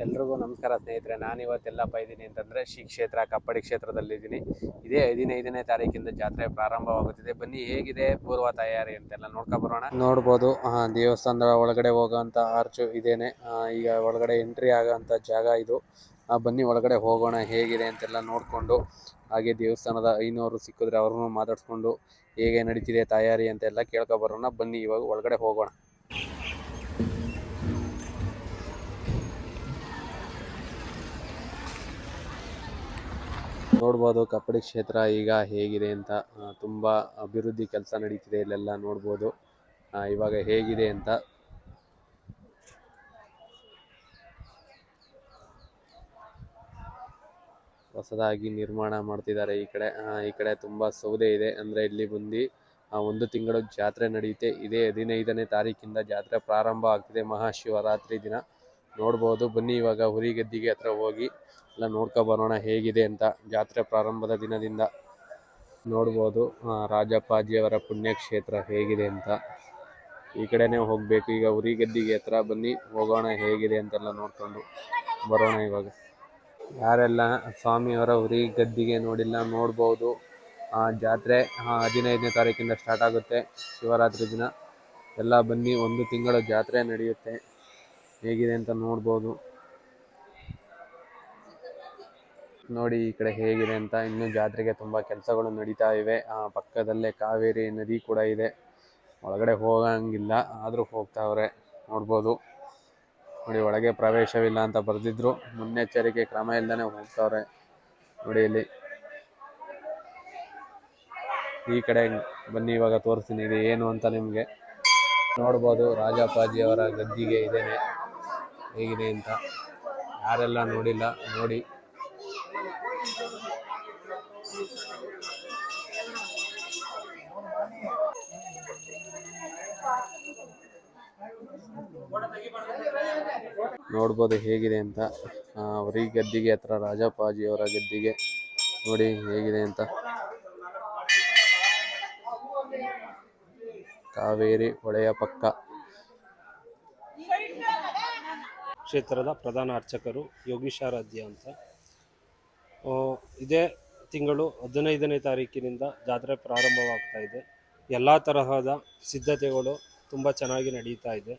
ಎಲ್ರಿಗೂ ನಮಸ್ಕಾರ ಸ್ನೇಹಿತರೆ. ನಾನಿವತ್ತೆಲ್ಲಪ್ಪ ಇದ್ದೀನಿ ಅಂತಂದರೆ ಶ್ರೀ ಕ್ಷೇತ್ರ ಕಪ್ಪಡಿ ಕ್ಷೇತ್ರದಲ್ಲಿದ್ದೀನಿ. ಇದೇ 15ನೇ ತಾರೀಕಿಂದ ಜಾತ್ರೆ ಪ್ರಾರಂಭವಾಗುತ್ತಿದೆ. ಬನ್ನಿ ಹೇಗಿದೆ ಪೂರ್ವ ತಯಾರಿ ಅಂತೆಲ್ಲ ನೋಡ್ಕೊಬರೋಣ. ನೋಡ್ಬೋದು ದೇವಸ್ಥಾನದ ಒಳಗಡೆ ಹೋಗೋಂಥ ಆರ್ಚು ಇದೇನೆ. ಈಗ ಒಳಗಡೆ ಎಂಟ್ರಿ ಆಗೋಂಥ ಜಾಗ ಇದು. ಬನ್ನಿ ಒಳಗಡೆ ಹೋಗೋಣ, ಹೇಗಿದೆ ಅಂತೆಲ್ಲ ನೋಡಿಕೊಂಡು, ಹಾಗೆ ದೇವಸ್ಥಾನದ ಐನೂರು ಸಿಕ್ಕಿದ್ರೆ ಅವ್ರನ್ನೂ ಮಾತಾಡಿಸ್ಕೊಂಡು ಹೇಗೆ ನಡೀತಿದೆ ತಯಾರಿ ಅಂತೆಲ್ಲ ಕೇಳ್ಕೊಬರೋಣ. ಬನ್ನಿ ಇವಾಗ ಒಳಗಡೆ ಹೋಗೋಣ. ನೋಡ್ಬೋದು ಕಪ್ಪಡಿ ಕ್ಷೇತ್ರ ಈಗ ಹೇಗಿದೆ ಅಂತ. ತುಂಬ ಅಭಿವೃದ್ಧಿ ಕೆಲಸ ನಡೀತಿದೆ ಇಲ್ಲೆಲ್ಲ ನೋಡ್ಬೋದು. ಇವಾಗ ಹೇಗಿದೆ ಅಂತ ಹೊಸದಾಗಿ ನಿರ್ಮಾಣ ಮಾಡ್ತಿದ್ದಾರೆ. ಈ ಕಡೆ ತುಂಬ ಸೌದೆ ಇದೆ. ಅಂದರೆ ಇಲ್ಲಿ ಬಂದು 1 ತಿಂಗಳು ಜಾತ್ರೆ ನಡೆಯುತ್ತೆ. ಇದೇ 15ನೇ ತಾರೀಕಿಂದ ಜಾತ್ರೆ ಪ್ರಾರಂಭ ಆಗ್ತಿದೆ, ಮಹಾಶಿವರಾತ್ರಿ ದಿನ. ನೋಡ್ಬೋದು. ಬನ್ನಿ ಇವಾಗ ಹುರಿಗದ್ದಿಗೆ ಹತ್ರ ಹೋಗಿ ಎಲ್ಲ ನೋಡ್ಕೊಬರೋಣ ಹೇಗಿದೆ ಅಂತ. ಜಾತ್ರೆ ಪ್ರಾರಂಭದ ದಿನದಿಂದ ನೋಡ್ಬೋದು ರಾಜಪ್ಪಾಜಿಯವರ ಪುಣ್ಯಕ್ಷೇತ್ರ ಹೇಗಿದೆ ಅಂತ. ಈ ಕಡೆನೇ ಹೋಗಬೇಕು ಈಗ ಹುರಿಗದ್ದಿಗೆ ಹತ್ರ. ಬನ್ನಿ ಹೋಗೋಣ, ಹೇಗಿದೆ ಅಂತೆಲ್ಲ ನೋಡ್ಕೊಂಡು ಬರೋಣ. ಇವಾಗ ಯಾರೆಲ್ಲ ಸ್ವಾಮಿಯವರ ಹುರಿಗದ್ದಿಗೆ ನೋಡಿಲ್ಲ ನೋಡ್ಬೋದು. ಜಾತ್ರೆ 15ನೇ ತಾರೀಕಿಂದ ಸ್ಟಾರ್ಟ್ ಆಗುತ್ತೆ, ಶಿವರಾತ್ರಿ ದಿನ ಎಲ್ಲ. ಬನ್ನಿ 1 ತಿಂಗಳು ಜಾತ್ರೆ ನಡೆಯುತ್ತೆ, ಹೇಗಿದೆ ಅಂತ ನೋಡ್ಬೋದು. ನೋಡಿ ಈ ಕಡೆ ಹೇಗಿದೆ ಅಂತ. ಇನ್ನೂ ಜಾತ್ರೆಗೆ ತುಂಬ ಕೆಲಸಗಳು ನಡೀತಾ ಇವೆ. ಪಕ್ಕದಲ್ಲೇ ಕಾವೇರಿ ನದಿ ಕೂಡ ಇದೆ. ಒಳಗಡೆ ಹೋಗಂಗಿಲ್ಲ, ಆದರೂ ಹೋಗ್ತಾವ್ರೆ. ನೋಡ್ಬೋದು. ನೋಡಿ ಒಳಗೆ ಪ್ರವೇಶವಿಲ್ಲ ಅಂತ ಬರೆದಿದ್ರು, ಮುನ್ನೆಚ್ಚರಿಕೆ ಕ್ರಮ ಇಲ್ಲದೇ ಹೋಗ್ತಾವ್ರೆ. ನೋಡಿ ಇಲ್ಲಿ ಈ ಕಡೆ ಬನ್ನಿ, ಇವಾಗ ತೋರಿಸ್ತೀನಿ ಇದು ಏನು ಅಂತ ನಿಮಗೆ. ನೋಡ್ಬೋದು ರಾಜಪ್ಪಾಜಿಯವರ ಗದ್ದಿಗೆ ಇದೇನೆ, ಹೇಗಿದೆ ಅಂತ. ಯಾರೆಲ್ಲ ನೋಡಿಲ್ಲ ನೋಡಿ. ನೋಡ್ಬೋದು ಹೇಗಿದೆ ಅಂತ. ಹುರಿಗದ್ದಿಗೆ ಹತ್ರ ರಾಜಪ್ಪಾಜಿಯವರ ಗದ್ದಿಗೆ ನೋಡಿ ಹೇಗಿದೆ ಅಂತ. ಕಾವೇರಿ ಹೊಳೆಯ ಪಕ್ಕ. ಕ್ಷೇತ್ರದ ಪ್ರಧಾನ ಅರ್ಚಕರು ಯೋಗೀಶಾರಾಧ್ಯ ಅಂತ. ಇದೇ ತಿಂಗಳು 15ನೇ ತಾರೀಕಿನಿಂದ ಜಾತ್ರೆ ಪ್ರಾರಂಭವಾಗ್ತಾ ಇದೆ. ಎಲ್ಲ ತರಹದ ಸಿದ್ಧತೆಗಳು ತುಂಬ ಚೆನ್ನಾಗಿ ನಡೀತಾ ಇದೆ.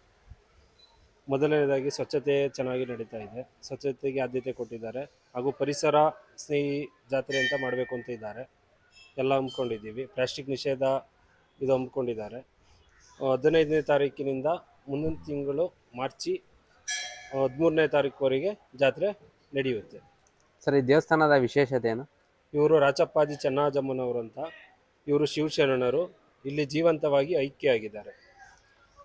ಮೊದಲನೇದಾಗಿ ಸ್ವಚ್ಛತೆ ಚೆನ್ನಾಗಿ ನಡೀತಾ ಇದೆ. ಸ್ವಚ್ಛತೆಗೆ ಆದ್ಯತೆ ಕೊಟ್ಟಿದ್ದಾರೆ. ಹಾಗೂ ಪರಿಸರ ಸ್ನೇಹಿ ಜಾತ್ರೆ ಅಂತ ಮಾಡಬೇಕು ಅಂತ ಇದ್ದಾರೆ. ಎಲ್ಲ ಹಮ್ಮಿಕೊಂಡಿದ್ದೀವಿ. ಪ್ಲಾಸ್ಟಿಕ್ ನಿಷೇಧ ಇದು ಹಮ್ಮಿಕೊಂಡಿದ್ದಾರೆ. 15ನೇ ತಾರೀಕಿನಿಂದ ಮುಂದಿನ ತಿಂಗಳು ಮಾರ್ಚ್ 13ನೇ ತಾರೀಕುವರೆಗೆ ಜಾತ್ರೆ ನಡೆಯುತ್ತೆ. ಸರ್, ಈ ದೇವಸ್ಥಾನದ ವಿಶೇಷತೆ ಏನು? ಇವರು ರಾಚಪ್ಪಾಜಿ ಚೆನ್ನಜಮ್ಮನವರು ಅಂತ. ಇವರು ಶಿವಶರಣರು. ಇಲ್ಲಿ ಜೀವಂತವಾಗಿ ಐಕ್ಯ ಆಗಿದ್ದಾರೆ.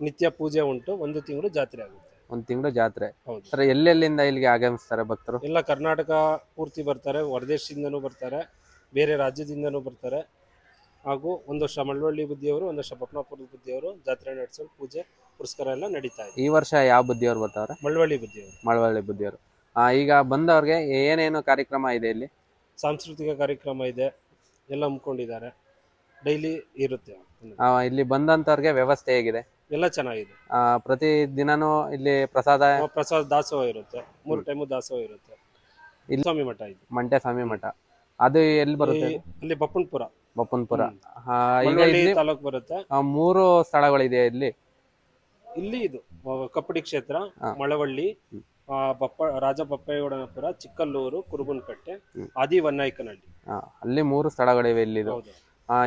ನಿತ್ಯ ಪೂಜೆ ಉಂಟು. 1 ತಿಂಗಳು ಜಾತ್ರೆ ಆಗುತ್ತೆ. 1 ತಿಂಗಳು ಜಾತ್ರೆ. ಹೌದು ಸರ್, ಎಲ್ಲೆಲ್ಲಿಂದ ಇಲ್ಲಿಗೆ ಆಗಮಿಸ್ತಾರೆ ಭಕ್ತರು? ಎಲ್ಲ ಕರ್ನಾಟಕ ಪೂರ್ತಿ ಬರ್ತಾರೆ, ಹೊರದೇಶದಿಂದನೂ ಬರ್ತಾರೆ, ಬೇರೆ ರಾಜ್ಯದಿಂದನೂ ಬರ್ತಾರೆ. ಹಾಗೂ 1 ವರ್ಷ ಮಳವಳ್ಳಿ ಬುದ್ಧಿಯವರು, 1 ವರ್ಷ ಬಪ್ನಾಪುರದ ಬುದ್ಧಿಯವರು ಜಾತ್ರೆ ನಡೆಸೋದು, ಪೂಜೆ ಪುರಸ್ಕಾರ ಎಲ್ಲ ನಡೀತಾ ಇದೆ. ಈ ವರ್ಷ ಯಾವ ಬುದ್ಧಿಯವರು ಬರ್ತಾವ್ರೆ? ಮಳವಳ್ಳಿ ಬುದ್ಧಿಯವರು. ಮಳವಳ್ಳಿ ಬುದ್ಧಿಯವರು. ಈಗ ಬಂದವ್ರಿಗೆ ಏನೇನು ಕಾರ್ಯಕ್ರಮ ಇದೆ ಇಲ್ಲಿ? ಸಾಂಸ್ಕೃತಿಕ ಕಾರ್ಯಕ್ರಮ ಇದೆ, ಎಲ್ಲ ಹಮ್ಮಿಕೊಂಡಿದ್ದಾರೆ. ಡೈಲಿ ಇರುತ್ತೆ. ಇಲ್ಲಿ ಬಂದಂಥವ್ರಿಗೆ ವ್ಯವಸ್ಥೆ ಹೇಗಿದೆ? ಎಲ್ಲ ಚೆನ್ನಾಗಿದೆ. ಪ್ರತಿ ದಿನನೂ ಇಲ್ಲಿ ಪ್ರಸಾದ ದಾಸೋಹ ಇರುತ್ತೆ. 3 ಟೈಮು ದಾಸೋಹ ಇರುತ್ತೆ. ಇಲ್ಲಿ ಸ್ವಾಮಿ ಮಠ ಇದೆ, ಮಂಟೆ ಸ್ವಾಮಿ ಮಠ. ಅದು ಎಲ್ಲಿ ಬರುತ್ತೆ? ಅಲ್ಲಿ ಬಪ್ಪನ್ಪುರ. ಈಗ ಇಲ್ಲಿ ತಾಲೂಕು ಬರುತ್ತೆ. 3 ಸ್ಥಳಗಳಿದೆ ಇಲ್ಲಿ. ಇಲ್ಲಿ ಇದು ಕಪ್ಪಡಿ ಕ್ಷೇತ್ರ, ಮಳವಳ್ಳಿ, ರಾಜ ಬಪ್ಪಯ್ಯಗೌಡನಪುರ, ಚಿಕ್ಕಲ್ಲೂರು, ಕುರುಬನಕಟ್ಟೆ, ಆದಿವನ್ನಾಯ್ಕನಹಳ್ಳಿ. ಅಲ್ಲಿ 3 ಸ್ಥಳಗಳಿವೆ ಇಲ್ಲಿ.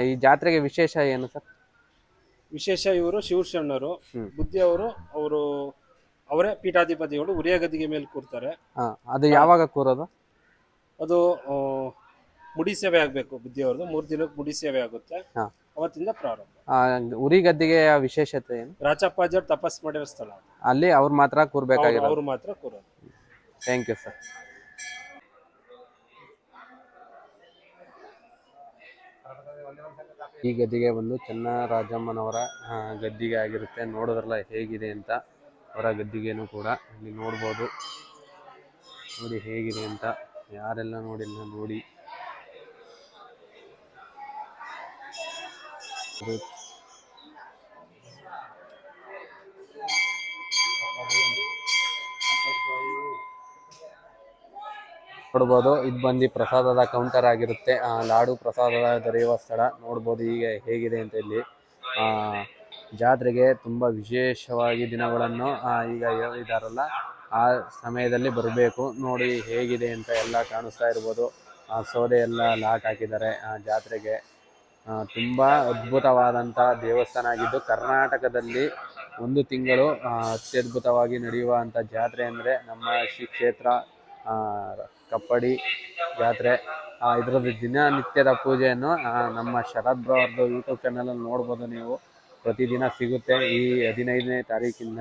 ಈ ಜಾತ್ರೆಗೆ ವಿಶೇಷ ಏನು ಸರ್? ವಿಶೇಷ ಇವರು ಶಿವಶರಣರು, ಬುದ್ಧಿಯವರು. ಅವರೇ ಪೀಠಾಧಿಪತಿಗಳು. ಹುರಿಯಗದ್ದಿಗೆ ಮೇಲೆ ಕೂರ್ತಾರೆ. ಅದು ಯಾವಾಗ ಕೂರೋದು? ಅದು ಮುಡಿ ಸೇವೆ ಆಗ್ಬೇಕು ಬುದ್ಧಿಯವ್ರದ್ದು. 3 ದಿನಕ್ಕೆ ಮುಡಿ ಸೇವೆ ಆಗುತ್ತೆ. ಅವತ್ತಿಂದ ಪ್ರಾರಂಭ. ಹುರಿಗದ್ದಿಗೆ ವಿಶೇಷತೆ ಏನು? ರಾಚಪ್ಪಾಜಿ ಅವ್ರು ತಪಸ್ ಮಾಡಿರೋ ಸ್ಥಳ. ಅಲ್ಲಿ ಅವ್ರು ಮಾತ್ರ ಕೂರ್ಬೇಕಾಗಿರೋದು? ಅವ್ರು ಮಾತ್ರ ಕೂರೋದು. Thank you sir. ಈ ಗದ್ದಿಗೆ ಬಂದು ಚೆನ್ನರಾಜಮ್ಮನವರ ಗದ್ದಿಗೆ ಆಗಿರುತ್ತೆ. ನೋಡಿದ್ರಲ್ಲ ಹೇಗಿದೆ ಅಂತ. ಅವರ ಗದ್ದಿಗೆನೂ ಕೂಡ ಇಲ್ಲಿ ನೋಡ್ಬೋದು. ನೋಡಿ ಹೇಗಿದೆ ಅಂತ. ಯಾರೆಲ್ಲ ನೋಡಿಲ್ಲ ನೋಡಿ. ನೋಡ್ಬೋದು ಇದು ಬಂದು ಪ್ರಸಾದದ ಕೌಂಟರ್ ಆಗಿರುತ್ತೆ. ಲಾಡು ಪ್ರಸಾದದ ದೊರೆಯುವ ಸ್ಥಳ ನೋಡ್ಬೋದು ಈಗ ಹೇಗಿದೆ ಅಂತ ಇಲ್ಲಿ. ಜಾತ್ರೆಗೆ ತುಂಬ ವಿಶೇಷವಾಗಿ ದಿನಗಳನ್ನು ಈಗ ಹೇಳಿದಾರಲ್ಲ ಆ ಸಮಯದಲ್ಲಿ ಬರಬೇಕು. ನೋಡಿ ಹೇಗಿದೆ ಅಂತ ಎಲ್ಲ ಕಾಣಿಸ್ತಾ ಇರ್ಬೋದು. ಸೌದೆ ಎಲ್ಲ ಲಾಕ್ ಹಾಕಿದ್ದಾರೆ ಜಾತ್ರೆಗೆ. ತುಂಬ ಅದ್ಭುತವಾದಂಥ ದೇವಸ್ಥಾನ ಆಗಿದ್ದು ಕರ್ನಾಟಕದಲ್ಲಿ ಒಂದು ತಿಂಗಳು ಅತ್ಯದ್ಭುತವಾಗಿ ನಡೆಯುವಂಥ ಜಾತ್ರೆ ಅಂದರೆ ನಮ್ಮ ಶ್ರೀ ಕ್ಷೇತ್ರ ಕಪ್ಪಡಿ ಜಾತ್ರೆ. ಇದರದ್ದು ದಿನನಿತ್ಯದ ಪೂಜೆಯನ್ನು ನಮ್ಮ ಶರದ್ ಬ್ರೋ ಅವ್ರದ್ದು ಯೂಟ್ಯೂಬ್ ಚಾನಲಲ್ಲಿ ನೋಡ್ಬೋದು ನೀವು. ಪ್ರತಿದಿನ ಸಿಗುತ್ತೆ. ಈ 15ನೇ ತಾರೀಕಿಂದ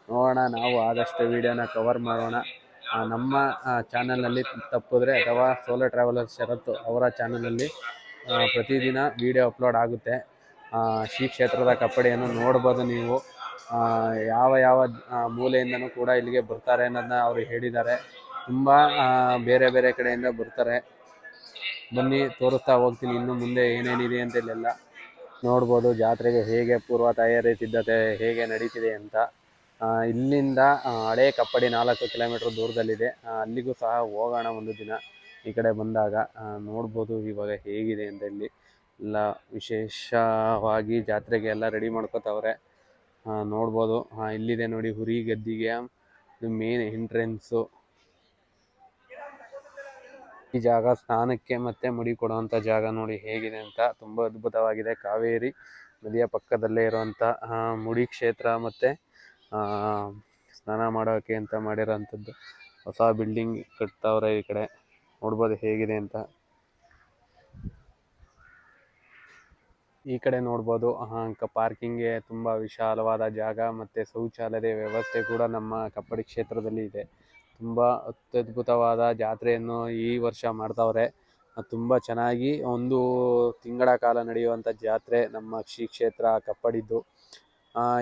ನೋಡೋಣ, ನಾವು ಆದಷ್ಟು ವಿಡಿಯೋನ ಕವರ್ ಮಾಡೋಣ. ನಮ್ಮ ಚಾನಲ್ನಲ್ಲಿ ತಪ್ಪಿದ್ರೆ ಅಥವಾ ಸೋಲೋ ಟ್ರಾವೆಲರ್ ಶರತ್ ಅವರ ಚಾನಲಲ್ಲಿ ಪ್ರತಿದಿನ ವಿಡಿಯೋ ಅಪ್ಲೋಡ್ ಆಗುತ್ತೆ. ಶ್ರೀ ಕ್ಷೇತ್ರದ ಕಪ್ಪಡಿಯನ್ನು ನೋಡ್ಬೋದು ನೀವು. ಯಾವ ಯಾವ ಮೂಲೆಯಿಂದನೂ ಕೂಡ ಇಲ್ಲಿಗೆ ಬರ್ತಾರೆ ಅನ್ನೋದನ್ನ ಅವರು ಹೇಳಿದ್ದಾರೆ. ತುಂಬ ಬೇರೆ ಬೇರೆ ಕಡೆಯಿಂದ ಬರ್ತಾರೆ. ಬನ್ನಿ ತೋರಿಸ್ತಾ ಹೋಗ್ತೀನಿ ಇನ್ನು ಮುಂದೆ ಏನೇನಿದೆ ಅಂತ ಇಲ್ಲೆಲ್ಲ ನೋಡ್ಬೋದು. ಜಾತ್ರೆಗೆ ಹೇಗೆ ಪೂರ್ವ ತಯಾರಿ ಸಿದ್ಧತೆ ಹೇಗೆ ನಡೀತಿದೆ ಅಂತ. ಇಲ್ಲಿಂದ ಹಳೆ ಕಪ್ಪಡಿ 4 ಕಿಲೋಮೀಟರ್ ದೂರದಲ್ಲಿದೆ. ಅಲ್ಲಿಗೂ ಸಹ ಹೋಗೋಣ ಒಂದು ದಿನ ಈ ಕಡೆ ಬಂದಾಗ. ನೋಡ್ಬೋದು ಇವಾಗ ಹೇಗಿದೆ ಅಂತ ಇಲ್ಲಿ ಎಲ್ಲ ವಿಶೇಷವಾಗಿ ಜಾತ್ರೆಗೆ ಎಲ್ಲ ರೆಡಿ ಮಾಡ್ಕೋತವ್ರೆ. ನೋಡ್ಬೋದು ಇಲ್ಲಿದೆ ನೋಡಿ ಹುರಿ ಗದ್ದಿಗೆ ಇದು ಮೇನ್ ಎಂಟ್ರೆನ್ಸು. ಈ ಜಾಗ ಸ್ನಾನಕ್ಕೆ ಮತ್ತೆ ಮುಡಿ ಕೊಡುವಂಥ ಜಾಗ ನೋಡಿ ಹೇಗಿದೆ ಅಂತ. ತುಂಬ ಅದ್ಭುತವಾಗಿದೆ. ಕಾವೇರಿ ನದಿಯ ಪಕ್ಕದಲ್ಲೇ ಇರುವಂಥ ಮುಡಿ ಕ್ಷೇತ್ರ ಮತ್ತು ಸ್ನಾನ ಮಾಡೋಕ್ಕೆ ಅಂತ ಮಾಡಿರೋಂಥದ್ದು ಹೊಸ ಬಿಲ್ಡಿಂಗ್ ಕಟ್ತವ್ರೆ ಈ ಕಡೆ. ನೋಡ್ಬೋದು ಹೇಗಿದೆ ಅಂತ. ಈ ಕಡೆ ನೋಡ್ಬೋದು ಪಾರ್ಕಿಂಗ್ಗೆ ತುಂಬ ವಿಶಾಲವಾದ ಜಾಗ ಮತ್ತು ಶೌಚಾಲಯದ ವ್ಯವಸ್ಥೆ ಕೂಡ ನಮ್ಮ ಕಪ್ಪಡಿ ಕ್ಷೇತ್ರದಲ್ಲಿ ಇದೆ. ತುಂಬ ಅತ್ಯದ್ಭುತವಾದ ಜಾತ್ರೆಯನ್ನು ಈ ವರ್ಷ ಮಾಡ್ತಾವ್ರೆ. ತುಂಬ ಚೆನ್ನಾಗಿ 1 ತಿಂಗಳ ಕಾಲ ನಡೆಯುವಂಥ ಜಾತ್ರೆ ನಮ್ಮ ಶ್ರೀ ಕ್ಷೇತ್ರ ಕಪ್ಪಡಿದ್ದು.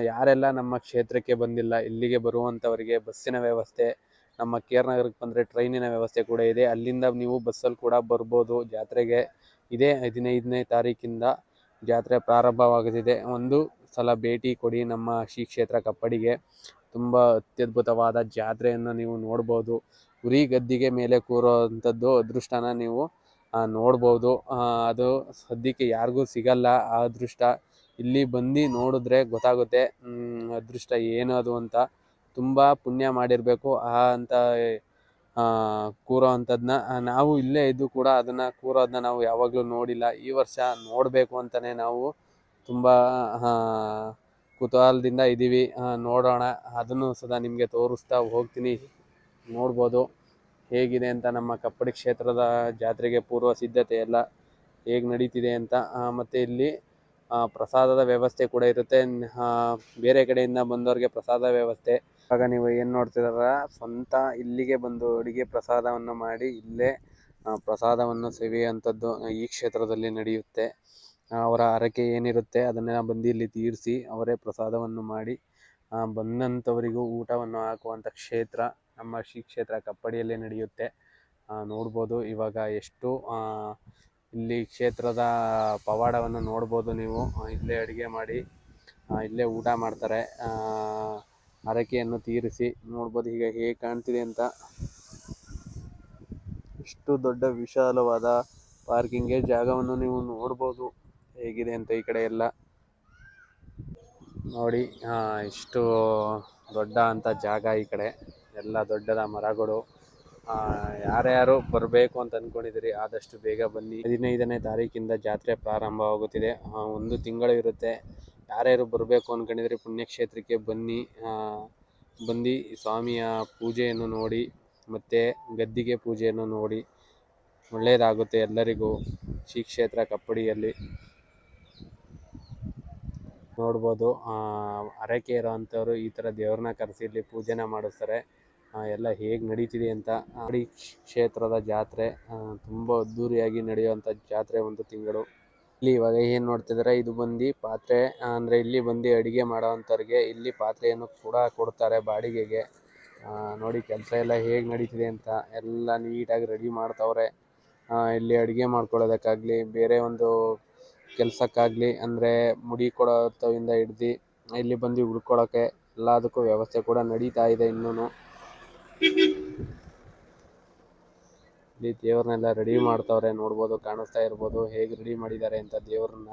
ಯಾರೆಲ್ಲ ನಮ್ಮ ಕ್ಷೇತ್ರಕ್ಕೆ ಬಂದಿಲ್ಲ ಇಲ್ಲಿಗೆ ಬರುವಂಥವರಿಗೆ ಬಸ್ಸಿನ ವ್ಯವಸ್ಥೆ, ನಮ್ಮ ಕೆ.ಆರ್. ನಗರಕ್ಕೆ ಬಂದರೆ ಟ್ರೈನಿನ ವ್ಯವಸ್ಥೆ ಕೂಡ ಇದೆ. ಅಲ್ಲಿಂದ ನೀವು ಬಸ್ಸಲ್ಲಿ ಕೂಡ ಬರ್ಬೋದು ಜಾತ್ರೆಗೆ. ಇದೇ 15ನೇ ತಾರೀಕಿಂದ ಜಾತ್ರೆ ಪ್ರಾರಂಭವಾಗುತ್ತಿದೆ. ಒಂದು ಸಲ ಭೇಟಿ ಕೊಡಿ ನಮ್ಮ ಶ್ರೀ ಕ್ಷೇತ್ರ ಕಪ್ಪಡಿಗೆ. ತುಂಬ ಅತ್ಯದ್ಭುತವಾದ ಜಾತ್ರೆಯನ್ನು ನೀವು ನೋಡ್ಬೋದು. ಉರಿ ಗದ್ದಿಗೆ ಮೇಲೆ ಕೂರುವಂಥದ್ದು ಅದೃಷ್ಟನ ನೀವು ನೋಡ್ಬೋದು. ಅದು ಸದ್ಯಕ್ಕೆ ಯಾರಿಗೂ ಸಿಗಲ್ಲ ಆ ಅದೃಷ್ಟ. ಇಲ್ಲಿ ಬಂದು ನೋಡಿದ್ರೆ ಗೊತ್ತಾಗುತ್ತೆ ಅದೃಷ್ಟ ಏನು ಅದು ಅಂತ. ತುಂಬ ಪುಣ್ಯ ಮಾಡಿರಬೇಕು ಅಂತ ಕೂರೋ ಅಂಥದ್ದನ್ನ. ನಾವು ಇಲ್ಲೇ ಇದ್ದು ಕೂಡ ಅದನ್ನು ಕೂರೋದನ್ನ ನಾವು ಯಾವಾಗಲೂ ನೋಡಿಲ್ಲ. ಈ ವರ್ಷ ನೋಡಬೇಕು ಅಂತಲೇ ನಾವು ತುಂಬ ಕುತೂಹಲದಿಂದ ಇದ್ದೀವಿ. ನೋಡೋಣ, ಅದನ್ನು ಸದಾ ನಿಮಗೆ ತೋರಿಸ್ತಾ ಹೋಗ್ತೀನಿ. ನೋಡ್ಬೋದು ಹೇಗಿದೆ ಅಂತ ನಮ್ಮ ಕಪ್ಪಡಿ ಕ್ಷೇತ್ರದ ಜಾತ್ರೆಗೆ ಪೂರ್ವ ಸಿದ್ಧತೆ ಎಲ್ಲ ಹೇಗೆ ನಡೀತಿದೆ ಅಂತ. ಮತ್ತು ಇಲ್ಲಿ ಪ್ರಸಾದದ ವ್ಯವಸ್ಥೆ ಕೂಡ ಇರುತ್ತೆ. ಬೇರೆ ಕಡೆಯಿಂದ ಬಂದವ್ರಿಗೆ ಪ್ರಸಾದ ವ್ಯವಸ್ಥೆ. ಆಗ ನೀವು ಏನು ನೋಡ್ತಿದಾರ ಸ್ವಂತ ಇಲ್ಲಿಗೆ ಬಂದು ಅಡುಗೆ ಪ್ರಸಾದವನ್ನು ಮಾಡಿ ಇಲ್ಲೇ ಪ್ರಸಾದವನ್ನು ಸವಿಯುವಂಥದ್ದು ಈ ಕ್ಷೇತ್ರದಲ್ಲಿ ನಡೆಯುತ್ತೆ. ಅವರ ಹರಕೆ ಏನಿರುತ್ತೆ ಅದನ್ನು ಬಂದು ಇಲ್ಲಿ ತೀರಿಸಿ ಅವರೇ ಪ್ರಸಾದವನ್ನು ಮಾಡಿ ಬಂದಂಥವರಿಗೂ ಊಟವನ್ನು ಹಾಕುವಂಥ ಕ್ಷೇತ್ರ ನಮ್ಮ ಶ್ರೀ ಕ್ಷೇತ್ರ ಕಪ್ಪಡಿಯಲ್ಲೇ ನಡೆಯುತ್ತೆ. ನೋಡ್ಬೋದು ಇವಾಗ ಎಷ್ಟು ಇಲ್ಲಿ ಕ್ಷೇತ್ರದ ಪವಾಡವನ್ನು ನೋಡ್ಬೋದು ನೀವು. ಇಲ್ಲೇ ಅಡುಗೆ ಮಾಡಿ ಇಲ್ಲೇ ಊಟ ಮಾಡ್ತಾರೆ ಹರಕೆಯನ್ನು ತೀರಿಸಿ. ನೋಡ್ಬೋದು ಈಗ ಹೇಗೆ ಕಾಣ್ತಿದೆ ಅಂತ. ಇಷ್ಟು ದೊಡ್ಡ ವಿಶಾಲವಾದ ಪಾರ್ಕಿಂಗ್ಗೆ ಜಾಗವನ್ನು ನೀವು ನೋಡ್ಬೋದು ಹೇಗಿದೆ ಅಂತ. ಈ ಕಡೆ ಎಲ್ಲ ನೋಡಿ ಇಷ್ಟು ದೊಡ್ಡ ಅಂತ ಜಾಗ. ಈ ಕಡೆ ಎಲ್ಲ ದೊಡ್ಡದ ಮರಗಳು. ಯಾರ್ಯಾರು ಬರಬೇಕು ಅಂತ ಅಂದ್ಕೊಂಡಿದ್ದೀರಿ ಆದಷ್ಟು ಬೇಗ ಬನ್ನಿ. 15ನೇ ತಾರೀಕಿಂದ ಜಾತ್ರೆ ಪ್ರಾರಂಭವಾಗುತ್ತಿದೆ. 1 ತಿಂಗಳು ಇರುತ್ತೆ. ಯಾರ್ಯಾರು ಬರಬೇಕು ಅಂದ್ಕೊಂಡಿದ್ದೀರಿ ಪುಣ್ಯಕ್ಷೇತ್ರಕ್ಕೆ ಬನ್ನಿ. ಬಂದು ಸ್ವಾಮಿಯ ಪೂಜೆಯನ್ನು ನೋಡಿ ಮತ್ತು ಗದ್ದಿಗೆ ಪೂಜೆಯನ್ನು ನೋಡಿ ಒಳ್ಳೆಯದಾಗುತ್ತೆ ಎಲ್ಲರಿಗೂ. ಶ್ರೀ ಕ್ಷೇತ್ರ ಕಪ್ಪಡಿಯಲ್ಲಿ ನೋಡ್ಬೋದು ಹರಕೆ ಇರೋವಂಥವ್ರು ಈ ಥರ ದೇವ್ರನ್ನ ಕರೆಸಿ ಇಲ್ಲಿ ಪೂಜೆನ ಮಾಡಿಸ್ತಾರೆ. ಎಲ್ಲ ಹೇಗೆ ನಡೀತಿದೆ ಅಂತ. ಕಪ್ಪಡಿ ಕ್ಷೇತ್ರದ ಜಾತ್ರೆ ತುಂಬ ಅದ್ಧೂರಿಯಾಗಿ ನಡೆಯುವಂಥ ಜಾತ್ರೆ 1 ತಿಂಗಳು. ಇಲ್ಲಿ ಇವಾಗ ಏನು ನೋಡ್ತಿದ್ದಾರೆ ಇದು ಬಂದು ಪಾತ್ರೆ ಅಂದರೆ ಇಲ್ಲಿ ಬಂದು ಅಡುಗೆ ಮಾಡೋವಂಥವ್ರಿಗೆ ಇಲ್ಲಿ ಪಾತ್ರೆಯನ್ನು ಕೂಡ ಕೊಡ್ತಾರೆ ಬಾಡಿಗೆಗೆ. ನೋಡಿ ಕೆಲಸ ಎಲ್ಲ ಹೇಗೆ ನಡೀತಿದೆ ಅಂತ. ಎಲ್ಲ ನೀಟಾಗಿ ರೆಡಿ ಮಾಡ್ತವ್ರೆ. ಇಲ್ಲಿ ಅಡುಗೆ ಮಾಡ್ಕೊಳ್ಳೋದಕ್ಕಾಗಲಿ ಬೇರೆ ಒಂದು ಕೆಲಸಕ್ಕಾಗಲಿ ಅಂದರೆ ಮುಡಿ ಕೊಡೋಂಥವಿಂದ ಹಿಡ್ದು ಇಲ್ಲಿ ಬಂದು ಉಳ್ಕೊಳ್ಳೋಕ್ಕೆ ಎಲ್ಲದಕ್ಕೂ ವ್ಯವಸ್ಥೆ ಕೂಡ ನಡೀತಾ ಇದೆ ಇನ್ನೂ. ಇಲ್ಲಿ ದೇವ್ರನ್ನೆಲ್ಲ ರೆಡಿ ಮಾಡ್ತಾವ್ರೆ, ನೋಡ್ಬೋದು, ಕಾಣಿಸ್ತಾ ಇರ್ಬೋದು ಹೇಗೆ ರೆಡಿ ಮಾಡಿದ್ದಾರೆ ಅಂತ ದೇವ್ರನ್ನ.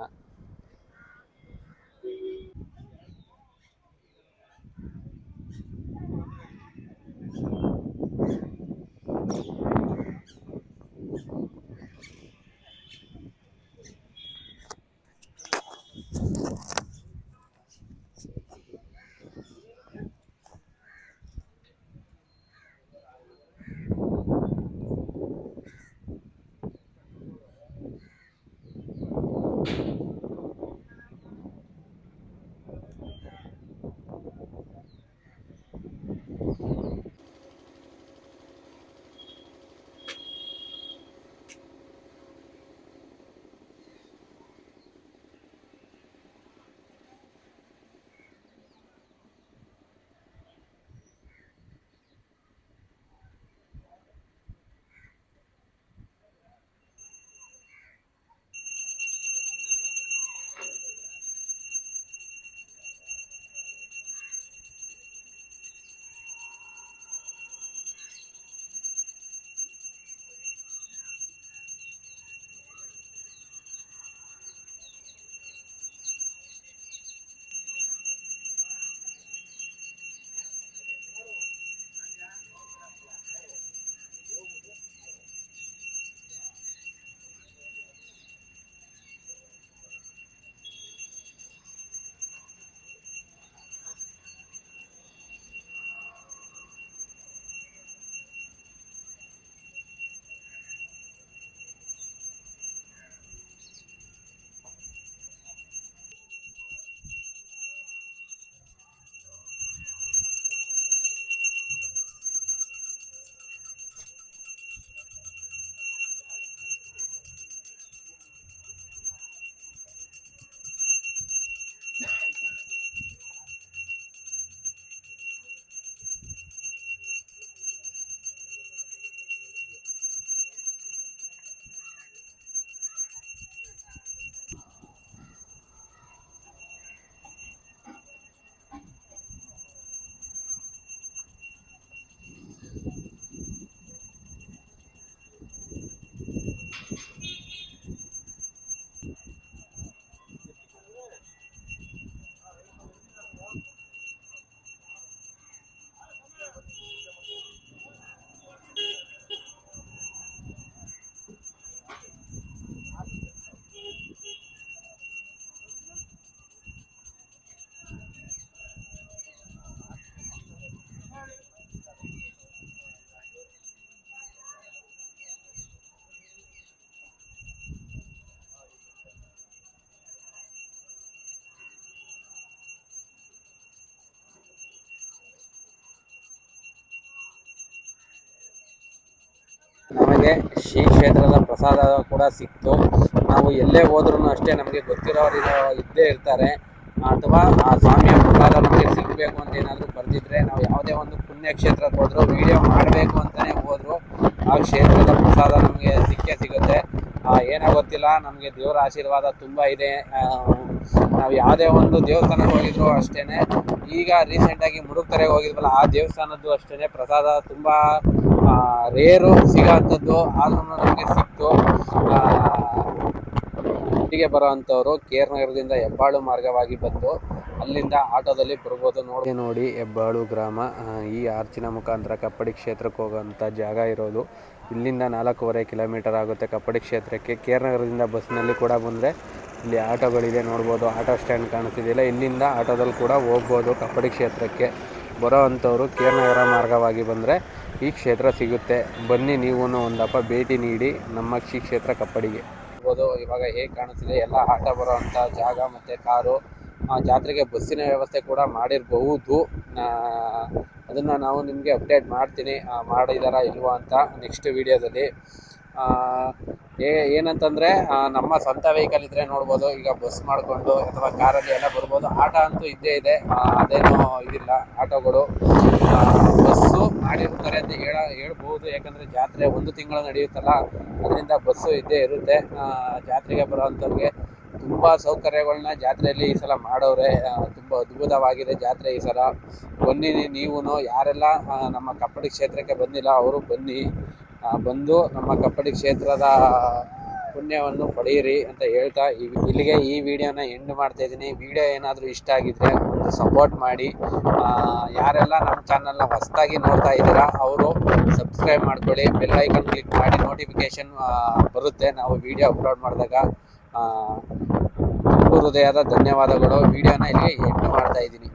ನಮಗೆ ಶ್ರೀ ಕ್ಷೇತ್ರದ ಪ್ರಸಾದ ಕೂಡ ಸಿಕ್ತು. ನಾವು ಎಲ್ಲೇ ಹೋದ್ರೂ ಅಷ್ಟೇ ನಮಗೆ ಗೊತ್ತಿರೋರು ಇದ್ದೇ ಇರ್ತಾರೆ, ಅಥವಾ ಆ ಸ್ವಾಮಿಯ ಪ್ರಸಾದ ನಮಗೆ ಸಿಗಬೇಕು ಅಂತ ಏನಾದರೂ ಬರ್ದಿದ್ರೆ ನಾವು ಯಾವುದೇ ಒಂದು ಪುಣ್ಯಕ್ಷೇತ್ರಕ್ಕೆ ಹೋದರೂ ವಿಡಿಯೋ ಮಾಡಬೇಕು ಅಂತಲೇ ಹೋದ್ರು ಆ ಕ್ಷೇತ್ರದ ಪ್ರಸಾದ ನಮಗೆ ಸಿಕ್ಕೇ ಸಿಗುತ್ತೆ. ಏನೋ ಗೊತ್ತಿಲ್ಲ, ನಮಗೆ ದೇವರ ಆಶೀರ್ವಾದ ತುಂಬ ಇದೆ. ನಾವು ಯಾವುದೇ ಒಂದು ದೇವಸ್ಥಾನಕ್ಕೆ ಹೋಗಿದ್ರು ಅಷ್ಟೇ, ಈಗ ರೀಸೆಂಟಾಗಿ ಮುಡುಕ್ತರೆಗೆ ಹೋಗಿದ್ವಲ್ಲ ಆ ದೇವಸ್ಥಾನದ್ದು ಅಷ್ಟೇ ಪ್ರಸಾದ ತುಂಬ ರೇರು ಸಿಗೋವಂಥದ್ದು, ಆದ್ರೂ ನಮಗೆ ಸಿಕ್ತು. ಇಲ್ಲಿಗೆ ಬರೋ ಅಂಥವ್ರು KR ನಗರದಿಂದ ಹೆಬ್ಬಾಳು ಮಾರ್ಗವಾಗಿ ಬಂದು ಅಲ್ಲಿಂದ ಆಟೋದಲ್ಲಿ ಬರ್ಬೋದು. ನೋಡಿ ಹೆಬ್ಬಾಳು ಗ್ರಾಮ, ಈ ಆರ್ಚಿನ ಮುಖಾಂತರ ಕಪ್ಪಡಿ ಕ್ಷೇತ್ರಕ್ಕೆ ಹೋಗೋಂಥ ಜಾಗ ಇರೋದು. ಇಲ್ಲಿಂದ 4.5 ಕಿಲೋಮೀಟರ್ ಆಗುತ್ತೆ ಕಪ್ಪಡಿ ಕ್ಷೇತ್ರಕ್ಕೆ. KR ನಗರದಿಂದ ಬಸ್ನಲ್ಲಿ ಕೂಡ ಬಂದರೆ ಇಲ್ಲಿ ಆಟೋಗಳಿದೆ, ನೋಡ್ಬೋದು. ಆಟೋ ಸ್ಟ್ಯಾಂಡ್ ಕಾಣಿಸ್ತಿದೆಯಲ್ಲ, ಇಲ್ಲಿಂದ ಆಟೋದಲ್ಲಿ ಕೂಡ ಹೋಗ್ಬೋದು ಕಪ್ಪಡಿ ಕ್ಷೇತ್ರಕ್ಕೆ. ಬರೋ ಅಂಥವ್ರು KR ನಗರ ಮಾರ್ಗವಾಗಿ ಬಂದರೆ ಈ ಕ್ಷೇತ್ರ ಸಿಗುತ್ತೆ. ಬನ್ನಿ ನೀವು ಒಂದಪ್ಪ ಭೇಟಿ ನೀಡಿ ನಮ್ಮ ಶ್ರೀ ಕ್ಷೇತ್ರ ಕಪ್ಪಡಿಗೆ. ಇವಾಗ ಹೇಗೆ ಕಾಣಿಸ್ತಿದೆ ಎಲ್ಲ ಆಟೋ ಬರೋವಂಥ ಜಾಗ ಮತ್ತು ಕಾರು. ಜಾತ್ರೆಗೆ ಬಸ್ಸಿನ ವ್ಯವಸ್ಥೆ ಕೂಡ ಮಾಡಿರಬಹುದು, ಅದನ್ನು ನಾವು ನಿಮಗೆ ಅಪ್ಡೇಟ್ ಮಾಡ್ತೀನಿ ಮಾಡಿದಾರಾ ಇಲ್ವಾ ಅಂತ ನೆಕ್ಸ್ಟ್ ವಿಡಿಯೋದಲ್ಲಿ. ಏನಂತಂದರೆ ನಮ್ಮ ಸ್ವಂತ ವೆಹಿಕಲ್ ಇದ್ದರೆ ನೋಡ್ಬೋದು, ಈಗ ಬಸ್ ಮಾಡಿಕೊಂಡು ಅಥವಾ ಕಾರಲ್ಲಿ ಎಲ್ಲ ಬರ್ಬೋದು. ಆಟೋ ಅಂತೂ ಇದ್ದೇ ಇದೆ, ಅದೇನೋ ಇದಿಲ್ಲ ಆಟೋಗಳು. ಬಸ್ಸು ಮಾಡಿರ್ತಾರೆ ಅಂತ ಹೇಳ್ಬೋದು, ಯಾಕಂದರೆ ಜಾತ್ರೆ 1 ತಿಂಗಳು ನಡೆಯುತ್ತಲ್ಲ, ಅದರಿಂದ ಬಸ್ಸು ಇದ್ದೇ ಇರುತ್ತೆ. ಜಾತ್ರೆಗೆ ಬರೋವಂಥವ್ರಿಗೆ ತುಂಬ ಸೌಕರ್ಯಗಳನ್ನ ಜಾತ್ರೆಯಲ್ಲಿ ಈ ಸಲ ಮಾಡವ್ರೆ. ತುಂಬ ಅದ್ಭುತವಾಗಿದೆ ಜಾತ್ರೆ ಈ ಸಲ. ಬನ್ನಿ ನೀವು ಯಾರೆಲ್ಲ ನಮ್ಮ ಕಪ್ಪಡಿ ಕ್ಷೇತ್ರಕ್ಕೆ ಬಂದಿಲ್ಲ ಅವರು ಬನ್ನಿ, ಬಂದು ನಮ್ಮ ಕಪ್ಪಡಿ ಕ್ಷೇತ್ರದ ಪುಣ್ಯವನ್ನು ಪಡೆಯಿರಿ ಅಂತ ಹೇಳ್ತಾ ಇಲ್ಲಿಗೆ ಈ ವಿಡಿಯೋನ ಎಂಡ್ ಮಾಡ್ತಾ ಇದ್ದೀನಿ. ವಿಡಿಯೋ ಏನಾದರೂ ಇಷ್ಟ ಆಗಿದ್ರೆ ಒಂದು ಸಪೋರ್ಟ್ ಮಾಡಿ. ಯಾರೆಲ್ಲ ನಮ್ಮ ಚಾನಲ್ನ ಹೊಸದಾಗಿ ನೋಡ್ತಾ ಇದ್ದೀರಾ ಅವರು ಸಬ್ಸ್ಕ್ರೈಬ್ ಮಾಡ್ಕೊಳ್ಳಿ, ಬೆಲ್ ಐಕನ್ ಕ್ಲಿಕ್ ಮಾಡಿ, ನೋಟಿಫಿಕೇಶನ್ ಬರುತ್ತೆ ನಾವು ವಿಡಿಯೋ ಅಪ್ಲೋಡ್ ಮಾಡಿದಾಗ. ತುಂಬ ಹೃದಯದ ಧನ್ಯವಾದಗಳು. ವಿಡಿಯೋನ ಇಲ್ಲಿಗೆ ಎಂಡ್ ಮಾಡ್ತಾ ಇದ್ದೀನಿ.